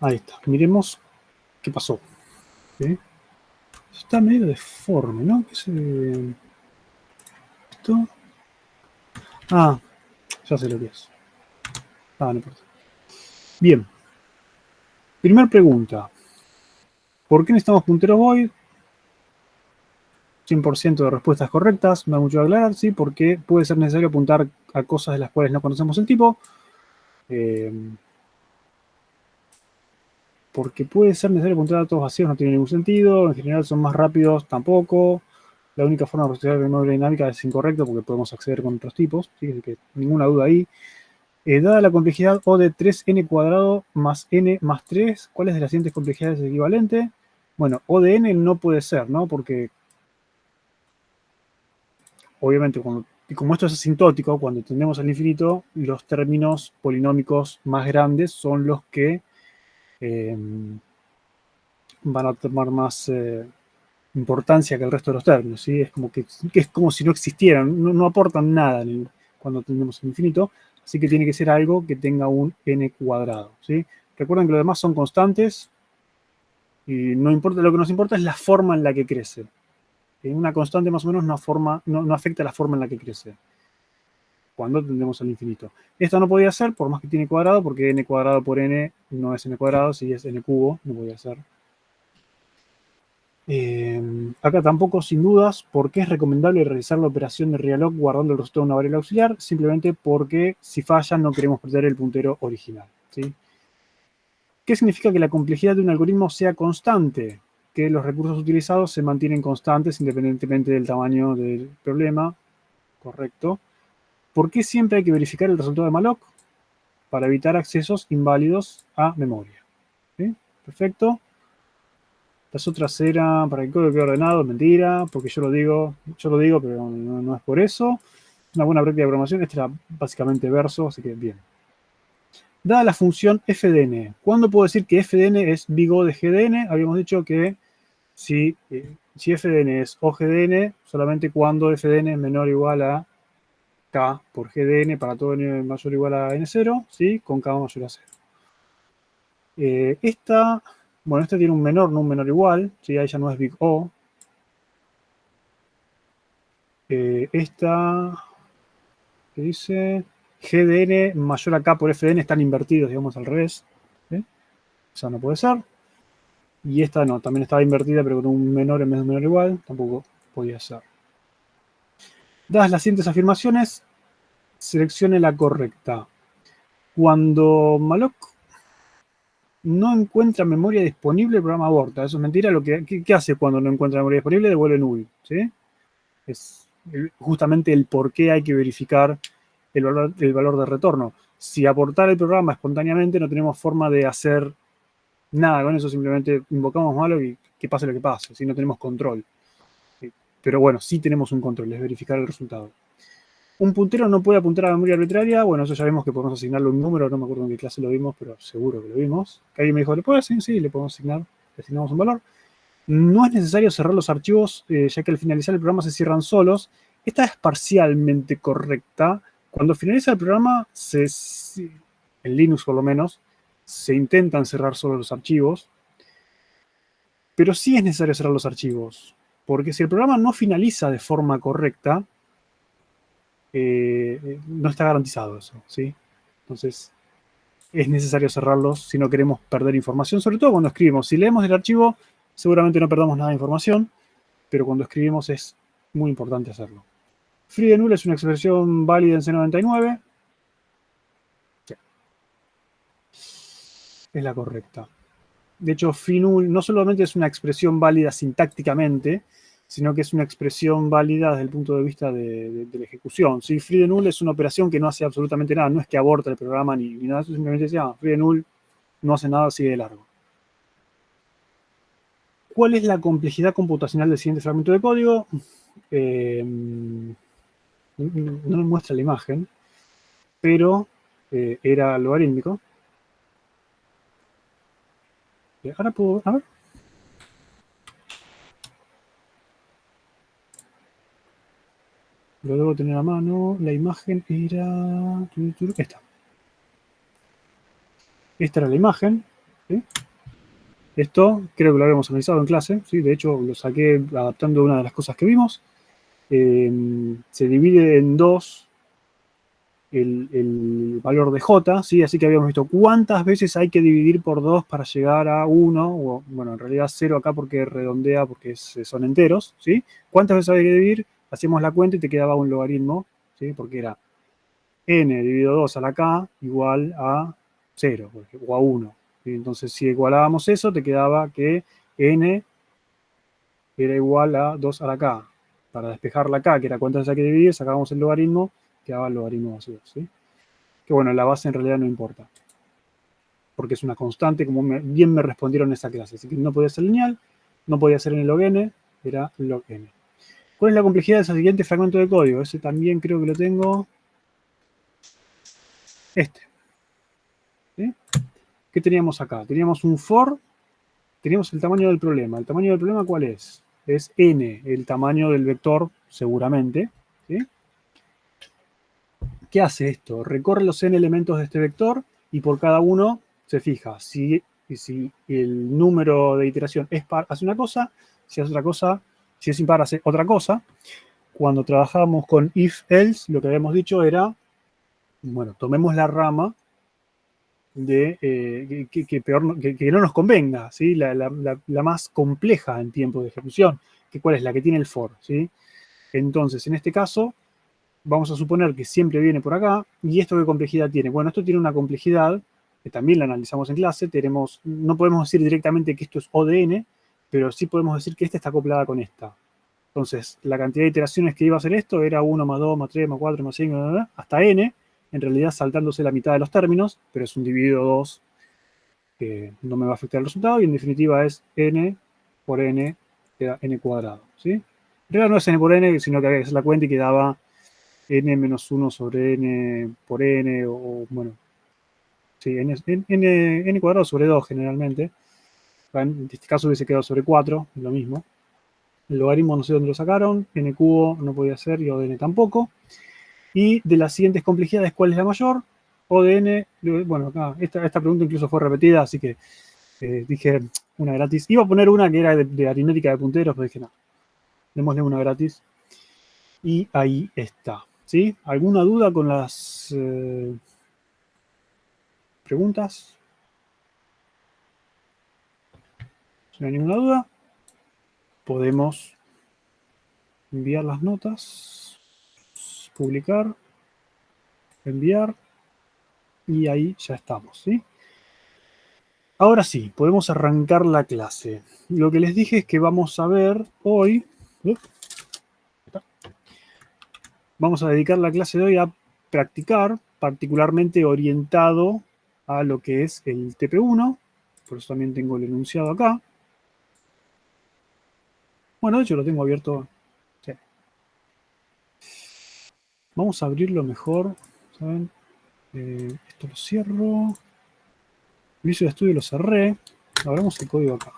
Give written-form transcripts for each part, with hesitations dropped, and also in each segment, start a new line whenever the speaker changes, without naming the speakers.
Ahí está. Miremos qué pasó. ¿Sí? Está medio deforme, ¿no? ¿Qué es esto? Ah, ya sé lo que es. Ah, no importa. Bien. Primera pregunta. ¿Por qué necesitamos punteros void? 100% de respuestas correctas. No hay mucho que aclarar, ¿sí? Porque puede ser necesario apuntar a cosas de las cuales no conocemos el tipo. Eh, porque puede ser necesario apuntar a datos vacíos, no tiene ningún sentido. En general son más rápidos, tampoco. La única forma de procesar de memoria dinámica es incorrecto porque podemos acceder con otros tipos. ¿Sí? Así que ninguna duda ahí. Dada la complejidad O de 3n cuadrado más n más 3, ¿cuál es de las siguientes complejidades es equivalente? Bueno, O de n no puede ser, ¿no? Porque obviamente como esto es asintótico, cuando tendemos al infinito, los términos polinómicos más grandes son los que eh, van a tomar más importancia que el resto de los términos, ¿sí? Es como que es como si no existieran, no aportan nada cuando tendemos al infinito, así que tiene que ser algo que tenga un n cuadrado, ¿sí? Recuerden que los demás son constantes y no importa, lo que nos importa es la forma en la que crece. Una constante más o menos no afecta la forma en la que crece cuando tendemos al infinito. Esto no podía ser, por más que tiene cuadrado, porque n cuadrado por n no es n cuadrado, si es n cubo, no podía ser. Acá tampoco, sin dudas, ¿por qué es recomendable realizar la operación de realloc guardando el resultado de una variable auxiliar? Simplemente porque si falla no queremos perder el puntero original, ¿sí? ¿Qué significa que la complejidad de un algoritmo sea constante? Que los recursos utilizados se mantienen constantes independientemente del tamaño del problema. Correcto. ¿Por qué siempre hay que verificar el resultado de malloc? Para evitar accesos inválidos a memoria. ¿Sí? Perfecto. Las otras eran para que el código quede ordenado, mentira, porque yo lo digo, pero no es por eso. Una buena práctica de programación, este era básicamente verso, así que bien. Dada la función fdn, ¿cuándo puedo decir que fdn es big O de gdn? Habíamos dicho que si fdn es O gdn, solamente cuando fdn es menor o igual a k por gdn para todo n mayor o igual a n0, ¿sí? Con k mayor a 0. Esta tiene un menor, no un menor igual, ¿sí? Ahí ya no es big O. Esta, que dice GDN mayor a K por FDN están invertidos, digamos, al revés. ¿Sí? O sea, no puede ser. Y esta no, también estaba invertida, pero con un menor en vez de un menor igual, tampoco podía ser. Dadas las siguientes afirmaciones, seleccione la correcta. Cuando malloc no encuentra memoria disponible, el programa aborta. Eso es mentira. ¿Qué hace cuando no encuentra memoria disponible? Devuelve null. ¿Sí? Es justamente el por qué hay que verificar el valor de retorno. Si aportar el programa espontáneamente, no tenemos forma de hacer nada con eso, simplemente invocamos malloc y que pase lo que pase, si no tenemos control. Pero bueno, sí tenemos un control, es verificar el resultado. Un puntero no puede apuntar a la memoria arbitraria. Bueno, eso ya vimos que podemos asignarle un número, no me acuerdo en qué clase lo vimos, pero seguro que lo vimos. Que alguien me dijo, ¿le puedo asignar? Sí, le podemos asignar, le asignamos un valor. No es necesario cerrar los archivos, ya que al finalizar el programa se cierran solos. Esta es parcialmente correcta. Cuando finaliza el programa, en Linux por lo menos, se intentan cerrar solo los archivos. Pero sí es necesario cerrar los archivos. Porque si el programa no finaliza de forma correcta, no está garantizado eso, ¿sí? Entonces, es necesario cerrarlos si no queremos perder información, sobre todo cuando escribimos. Si leemos el archivo, seguramente no perdamos nada de información, pero cuando escribimos es muy importante hacerlo. Free de null es una expresión válida en C99. Sí, es la correcta. De hecho, free null no solamente es una expresión válida sintácticamente, sino que es una expresión válida desde el punto de vista de la ejecución. ¿Sí? Free de null es una operación que no hace absolutamente nada, no es que aborta el programa ni nada, eso simplemente se llama free de null, no hace nada, sigue de largo. ¿Cuál es la complejidad computacional del siguiente fragmento de código? No me muestra la imagen, pero era logarítmico. Ahora puedo, a ver. Lo debo tener a mano. La imagen era... Esta. Esta era la imagen. ¿sí? Esto creo que lo habíamos analizado en clase, ¿sí? De hecho lo saqué adaptando una de las cosas que vimos. Se divide en dos el valor de j, ¿sí? Así que habíamos visto cuántas veces hay que dividir por 2 para llegar a 1, o bueno, en realidad 0 acá porque redondea, porque son enteros, ¿sí? ¿Cuántas veces hay que dividir? Hacíamos la cuenta y te quedaba un logaritmo, ¿sí? Porque era n dividido 2 a la k igual a 0, o a 1. ¿Sí? Entonces, si igualábamos eso, te quedaba que n era igual a 2 a la k. Para despejar la k, que era cuántas veces hay que dividir, sacábamos el logaritmo, quedaba el logaritmo vacío, ¿sí? Que bueno, la base en realidad no importa, porque es una constante, como bien me respondieron en esa clase. Así que no podía ser lineal, no podía ser n log n, era log n. ¿Cuál es la complejidad de ese siguiente fragmento de código? Ese también creo que lo tengo. Este. ¿Sí? ¿Qué teníamos acá? Teníamos un for, teníamos el tamaño del problema. ¿El tamaño del problema cuál es? Es n, el tamaño del vector, seguramente. ¿Sí? ¿Qué hace esto? Recorre los n elementos de este vector y por cada uno se fija si el número de iteración es par, hace una cosa, si hace otra cosa, si es impar, hace otra cosa. Cuando trabajábamos con if-else, lo que habíamos dicho era, bueno, tomemos la rama de que no nos convenga, ¿sí? La más compleja en tiempo de ejecución, que cuál es la que tiene el for, ¿sí? Entonces, en este caso, vamos a suponer que siempre viene por acá. ¿Y esto qué complejidad tiene? Bueno, esto tiene una complejidad que también la analizamos en clase. No podemos decir directamente que esto es O de n, pero sí podemos decir que esta está acoplada con esta. Entonces, la cantidad de iteraciones que iba a hacer esto era 1 más 2 más 3 más 4 más 5 hasta n, en realidad saltándose la mitad de los términos, pero es un dividido 2 que no me va a afectar el resultado, y en definitiva es n por n, queda n cuadrado, ¿sí? En realidad no es n por n, sino que había que hacer la cuenta y quedaba n menos 1 sobre n por n, o bueno, sí, n cuadrado sobre 2 generalmente. En este caso hubiese quedado sobre 4, lo mismo. El logaritmo no sé dónde lo sacaron, n cubo no podía ser y O de n tampoco. Y de las siguientes complejidades, ¿cuál es la mayor? O de n, bueno, acá, esta pregunta incluso fue repetida, así que dije una gratis. Iba a poner una que era de aritmética de punteros, pero dije no, démosle una gratis. Y ahí está, ¿sí? ¿Alguna duda con las preguntas? Si no hay ninguna duda, podemos enviar las notas, publicar, enviar, y ahí ya estamos, ¿sí? Ahora sí, podemos arrancar la clase. Lo que les dije es que vamos a ver hoy, vamos a dedicar la clase de hoy a practicar, particularmente orientado a lo que es el TP1, por eso también tengo el enunciado acá. Bueno, de hecho lo tengo abierto. Sí. Vamos a abrirlo mejor, ¿saben? Esto lo cierro. Visual Studio lo cerré. Abramos el código acá.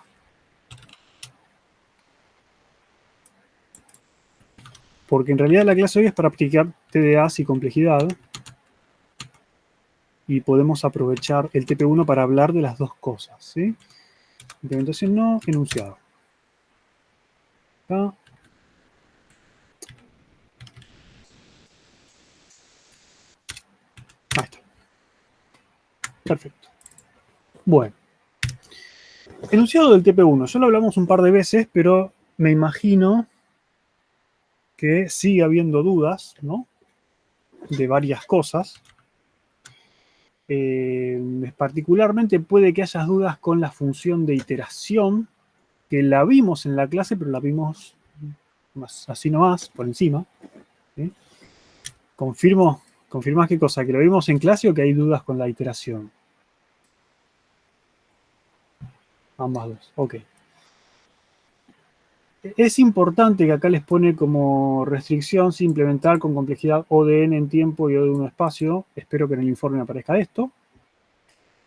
Porque en realidad la clase hoy es para practicar TDAs y complejidad. Y podemos aprovechar el TP1 para hablar de las dos cosas, ¿sí? Implementación no, enunciado. Acá. Ahí está. Perfecto. Bueno. Enunciado del TP1. Ya lo hablamos un par de veces, pero me imagino que sigue habiendo dudas, ¿no? De varias cosas. Particularmente puede que haya dudas con la función de iteración, que la vimos en la clase, pero la vimos más, así nomás, por encima. ¿Sí? ¿Confirmás qué cosa? ¿Que lo vimos en clase o que hay dudas con la iteración? Ambas dos, ok. Es importante que acá les pone como restricción si implementar con complejidad O de n en tiempo y O de 1 espacio. Espero que en el informe aparezca esto.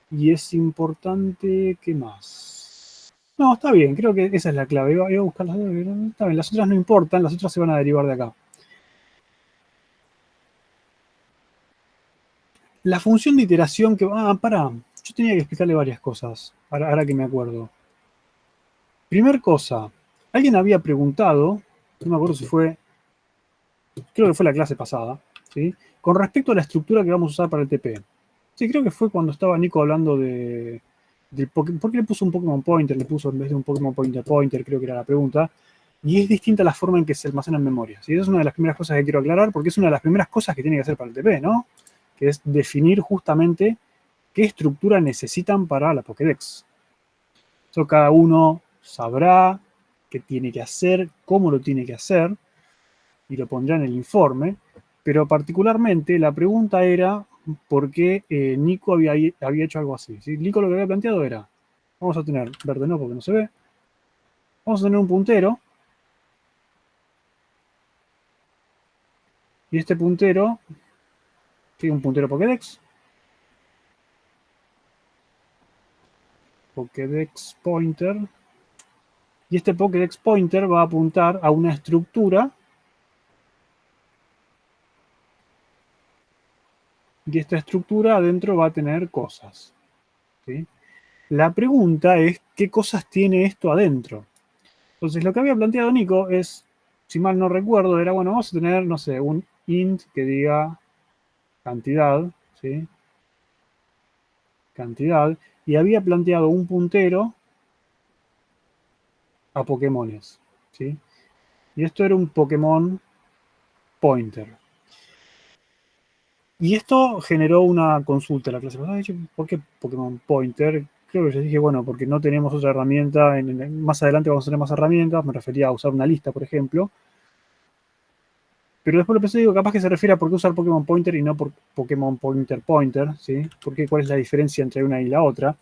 Y es importante, ¿qué más? No, está bien, creo que esa es la clave. Iba a buscar las dos. Está bien, las otras no importan, las otras se van a derivar de acá. La función de iteración que... Ah, pará. Yo yo tenía que explicarle varias cosas, ahora que me acuerdo. Primer cosa, alguien había preguntado, no me acuerdo si fue, creo que fue la clase pasada, ¿sí? Con respecto a la estructura que vamos a usar para el TP. Sí, creo que fue cuando estaba Nico hablando ¿por qué le puso un Pokémon Pointer? Le puso en vez de un Pokémon Pointer Pointer, creo que era la pregunta. Y es distinta la forma en que se almacena en memoria. ¿Sí? Esa es una de las primeras cosas que quiero aclarar, porque es una de las primeras cosas que tiene que hacer para el TP, ¿no? Que es definir justamente qué estructura necesitan para la Pokédex. Eso cada uno sabrá qué tiene que hacer, cómo lo tiene que hacer, y lo pondrá en el informe. Pero particularmente la pregunta era por qué Nico había hecho algo así. ¿Sí? Nico lo que había planteado era, vamos a tener, verde no porque no se ve, vamos a tener un puntero, y este puntero, tiene un puntero Pokédex, Pokédex Pointer, y este Pokédex Pointer va a apuntar a una estructura, y esta estructura adentro va a tener cosas. ¿Sí? La pregunta es, ¿qué cosas tiene esto adentro? Entonces, lo que había planteado Nico es, si mal no recuerdo, era, bueno, vamos a tener, no sé, un int que diga cantidad, ¿sí? Cantidad, y había planteado un puntero a Pokémones, ¿sí? Y esto era un Pokémon Pointer. Y esto generó una consulta en la clase pasada. ¿Por qué Pokémon Pointer? Creo que les dije, bueno, porque no tenemos otra herramienta. Más adelante vamos a tener más herramientas. Me refería a usar una lista, por ejemplo. Pero después lo pensé y digo, capaz que se refiere a por qué usar Pokémon Pointer y no por Pokémon Pointer Pointer, ¿sí? Porque cuál es la diferencia entre una y la otra.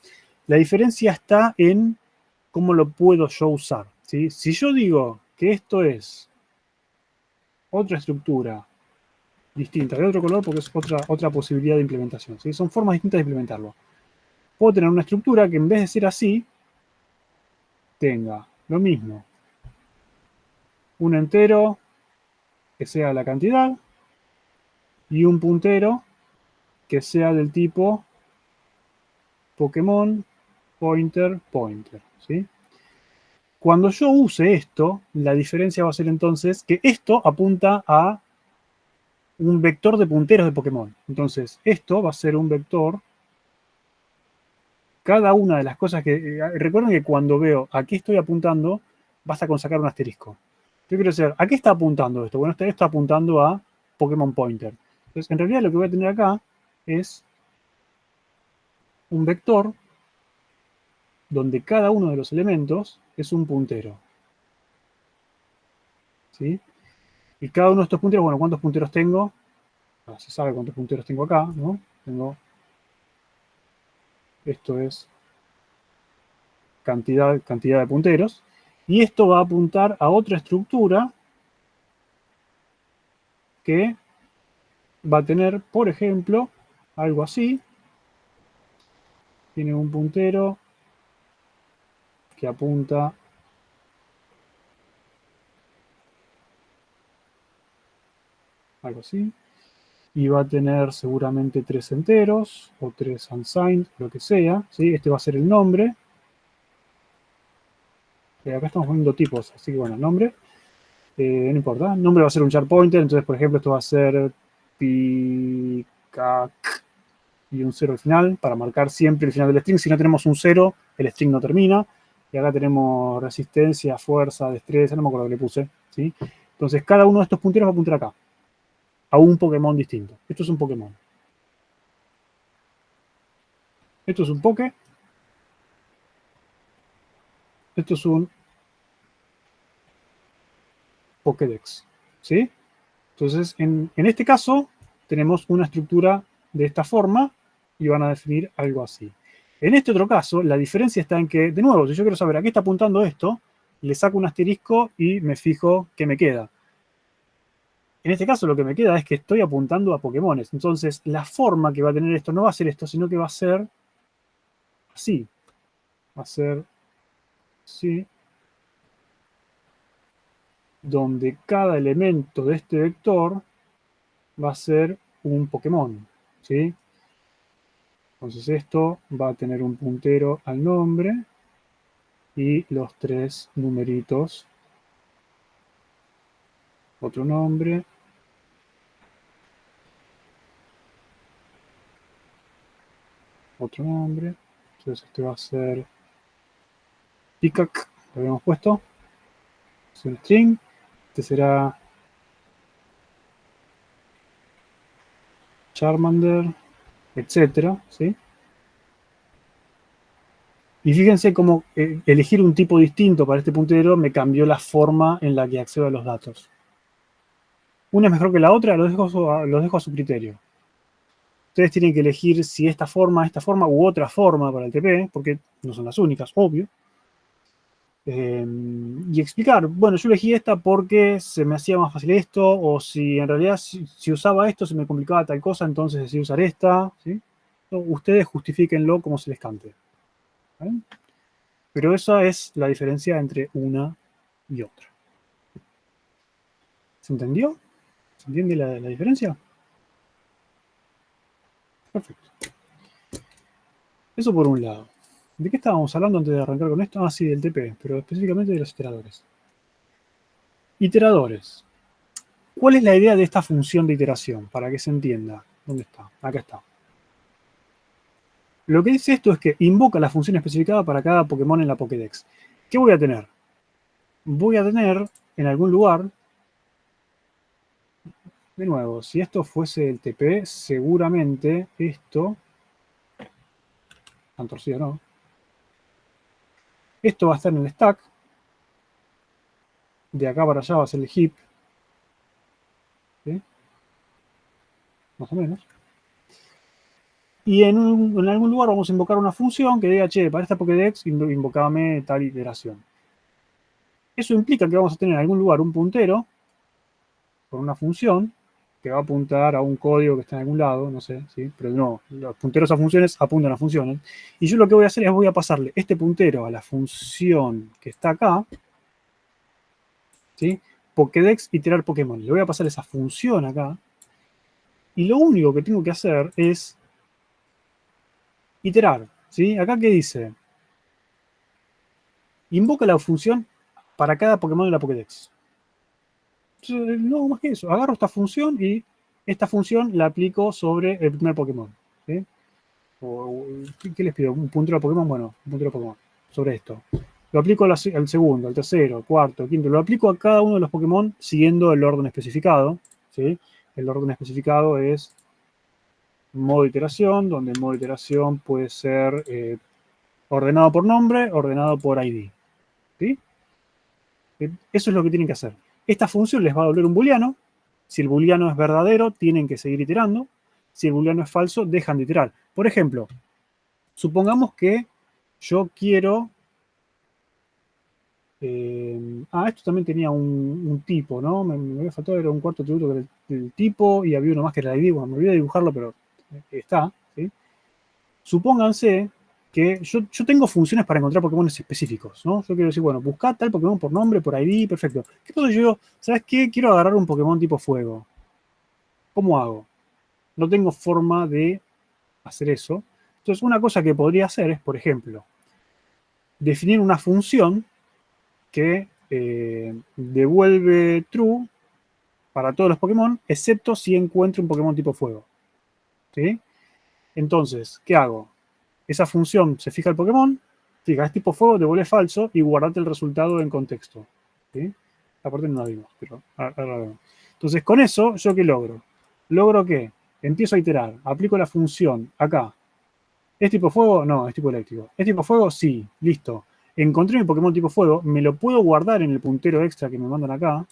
La diferencia está en cómo lo puedo yo usar, ¿sí? Si yo digo que esto es otra estructura distinta, de otro color, porque es otra posibilidad de implementación, ¿sí? Son formas distintas de implementarlo. Puedo tener una estructura que en vez de ser así, tenga lo mismo. Un entero que sea la cantidad y un puntero que sea del tipo Pokémon Pointer Pointer, ¿sí? Cuando yo use esto, la diferencia va a ser entonces que esto apunta a un vector de punteros de Pokémon. Entonces, esto va a ser un vector. Cada una de las cosas que... recuerden que cuando veo a qué estoy apuntando, basta con sacar un asterisco. Yo quiero saber, ¿a qué está apuntando esto? Bueno, esto está apuntando a Pokémon Pointer. Entonces, en realidad lo que voy a tener acá es un vector donde cada uno de los elementos es un puntero. ¿Sí? Y cada uno de estos punteros, bueno, ¿cuántos punteros tengo? Se sabe cuántos punteros tengo acá, ¿no? Esto es cantidad de punteros. Y esto va a apuntar a otra estructura que va a tener, por ejemplo, algo así. Tiene un puntero que apunta algo así. Y va a tener seguramente 3 enteros o 3 unsigned, lo que sea. ¿Sí? Este va a ser el nombre. Acá estamos poniendo tipos, así que bueno, nombre. No importa, el nombre va a ser un char pointer. Entonces, por ejemplo, esto va a ser picac y un 0 al final, para marcar siempre el final del string. Si no tenemos un 0, el string no termina. Y acá tenemos resistencia, fuerza, destreza, no me acuerdo lo que le puse. ¿Sí? Entonces, cada uno de estos punteros va a apuntar acá, a un Pokémon distinto. Esto es un Pokémon. Esto es un Poké. Esto es un Pokédex. ¿Sí? Entonces, en este caso, tenemos una estructura de esta forma y van a definir algo así. En este otro caso, la diferencia está en que, de nuevo, si yo quiero saber a qué está apuntando esto, le saco un asterisco y me fijo qué me queda. En este caso lo que me queda es que estoy apuntando a Pokémones. Entonces, la forma que va a tener esto no va a ser esto, sino que va a ser así. Va a ser así, donde cada elemento de este vector va a ser un Pokémon. ¿Sí? Entonces esto va a tener un puntero al nombre y los 3 numeritos. Otro nombre. Otro nombre. Entonces este va a ser Peacock, lo habíamos puesto. Es un string. Este será Charmander, etcétera, ¿sí? Y fíjense cómo elegir un tipo distinto para este puntero me cambió la forma en la que accedo a los datos. Una es mejor que la otra, los dejo a su criterio. Ustedes tienen que elegir si esta forma u otra forma para el TP, porque no son las únicas, obvio. Y explicar, bueno, yo elegí esta porque se me hacía más fácil esto, o si en realidad si usaba esto se me complicaba tal cosa, entonces decidí usar esta, ¿sí? Ustedes justifíquenlo como se les cante. ¿Vale? Pero esa es la diferencia entre una y otra. ¿Se entendió? ¿Se entiende la diferencia? Perfecto. Eso por un lado. ¿De qué estábamos hablando antes de arrancar con esto? Ah, sí, del TP, pero específicamente de los iteradores. Iteradores. ¿Cuál es la idea de esta función de iteración? Para que se entienda. ¿Dónde está? Acá está. Lo que dice esto es que invoca la función especificada para cada Pokémon en la Pokédex. ¿Qué voy a tener? Voy a tener en algún lugar, de nuevo, si esto fuese el TP, seguramente esto, tan torcido no, esto va a estar en el stack, de acá para allá va a ser el heap, ¿sí? Más o menos. Y en algún lugar vamos a invocar una función que diga, che, para esta Pokédex invocame tal iteración. Eso implica que vamos a tener en algún lugar un puntero con una función que va a apuntar a un código que está en algún lado, no sé, ¿sí? Pero no, los punteros a funciones apuntan a funciones. Y yo lo que voy a hacer es voy a pasarle este puntero a la función que está acá, ¿sí? Pokédex iterar Pokémon. Le voy a pasar esa función acá. Y lo único que tengo que hacer es iterar, ¿sí? Acá, ¿qué dice? Invoca la función para cada Pokémon de la Pokédex. No, más que eso. Agarro esta función y esta función la aplico sobre el primer Pokémon, ¿sí? ¿Qué les pido? ¿Un puntero de Pokémon? Bueno, un puntero de Pokémon. Sobre esto. Lo aplico al segundo, al tercero, al cuarto, al quinto. Lo aplico a cada uno de los Pokémon siguiendo el orden especificado, ¿sí? El orden especificado es modo de iteración, donde el modo de iteración puede ser ordenado por nombre, ordenado por ID. ¿Sí? Eso es lo que tienen que hacer. Esta función les va a devolver un booleano. Si el booleano es verdadero, tienen que seguir iterando. Si el booleano es falso, dejan de iterar. Por ejemplo, supongamos que yo quiero... esto también tenía un tipo, ¿no? Me había faltado, era un cuarto atributo que era el tipo y había uno más que era el ID. Bueno, me olvidé de dibujarlo, pero está. ¿Sí? Supónganse que yo tengo funciones para encontrar Pokémon específicos, ¿no? Yo quiero decir, bueno, buscar tal Pokémon por nombre, por ID, perfecto. ¿Qué pasa si yo, ¿sabes qué? Quiero agarrar un Pokémon tipo fuego. ¿Cómo hago? No tengo forma de hacer eso. Entonces, una cosa que podría hacer es, por ejemplo, definir una función que devuelve true para todos los Pokémon, excepto si encuentro un Pokémon tipo fuego. ¿Sí? Entonces, ¿qué hago? Esa función se fija el Pokémon, fija, es tipo fuego, devuelve falso y guardate el resultado en contexto. ¿Sí? Aparte no la vimos, pero ahora la vemos. Entonces, con eso, ¿yo qué logro? Logro que empiezo a iterar, aplico la función acá. ¿Es tipo fuego? No, es tipo eléctrico. ¿Es tipo fuego? Sí, listo. Encontré mi Pokémon tipo fuego, me lo puedo guardar en el puntero extra que me mandan acá.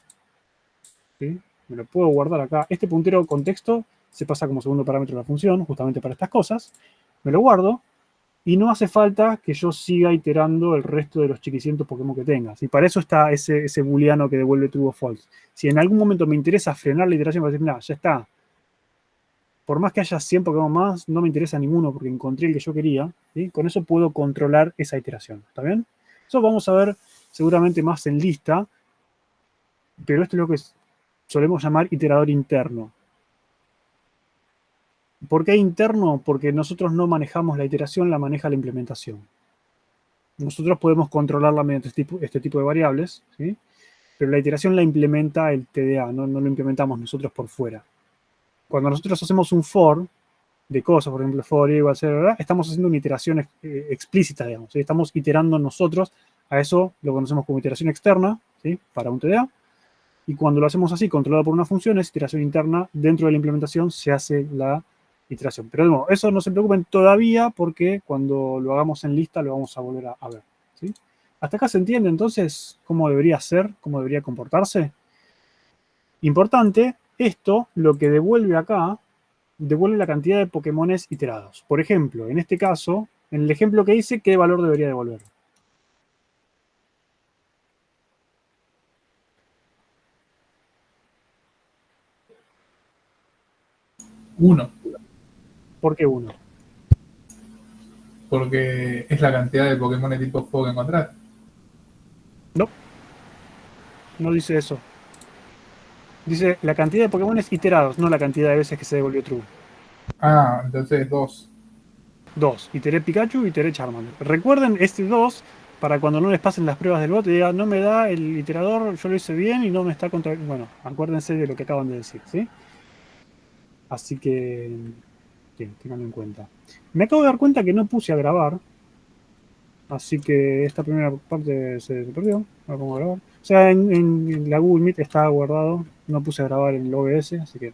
¿Sí? Me lo puedo guardar acá. Este puntero contexto se pasa como segundo parámetro de la función, justamente para estas cosas. Me lo guardo y no hace falta que yo siga iterando el resto de los chiquicientos Pokémon que tengas. Y para eso está ese booleano que devuelve true o false. Si en algún momento me interesa frenar la iteración, para decir, mira, ya está. Por más que haya 100 Pokémon más, no me interesa ninguno porque encontré el que yo quería. ¿Sí? Con eso puedo controlar esa iteración. ¿Está bien? Eso vamos a ver seguramente más en lista. Pero esto es lo que solemos llamar iterador interno. ¿Por qué interno? Porque nosotros no manejamos la iteración, la maneja la implementación. Nosotros podemos controlarla mediante este tipo de variables, ¿sí? Pero la iteración la implementa el TDA, no lo implementamos nosotros por fuera. Cuando nosotros hacemos un for de cosas, por ejemplo, for igual, etc., estamos haciendo una iteración explícita, digamos, ¿sí? Estamos iterando nosotros, a eso lo conocemos como iteración externa, ¿sí? Para un TDA, y cuando lo hacemos así, controlado por una función, es iteración interna, dentro de la implementación se hace la iteración. Pero no, eso no se preocupen todavía porque cuando lo hagamos en lista lo vamos a volver a ver, ¿sí? Hasta acá se entiende entonces cómo debería ser, cómo debería comportarse. Importante, esto lo que devuelve acá, devuelve la cantidad de Pokémones iterados. Por ejemplo, en este caso, en el ejemplo que hice, ¿qué valor debería devolver?
1,
¿Por qué 1?
porque es la cantidad de Pokémon de tipo fuego que encontrar.
No, no dice eso. Dice la cantidad de Pokémones iterados, no la cantidad de veces que se devolvió true.
Ah, entonces 2.
2. Iteré Pikachu, iteré Charmander. Recuerden este 2 para cuando no les pasen las pruebas del bot y digan, no me da el iterador, yo lo hice bien y no me está contra... Bueno, acuérdense de lo que acaban de decir, ¿sí? Así que, bien, tenganlo en cuenta. Me acabo de dar cuenta que no puse a grabar, así que esta primera parte se perdió. La pongo a grabar. O sea, en la Google Meet está guardado, no puse a grabar en el OBS, así que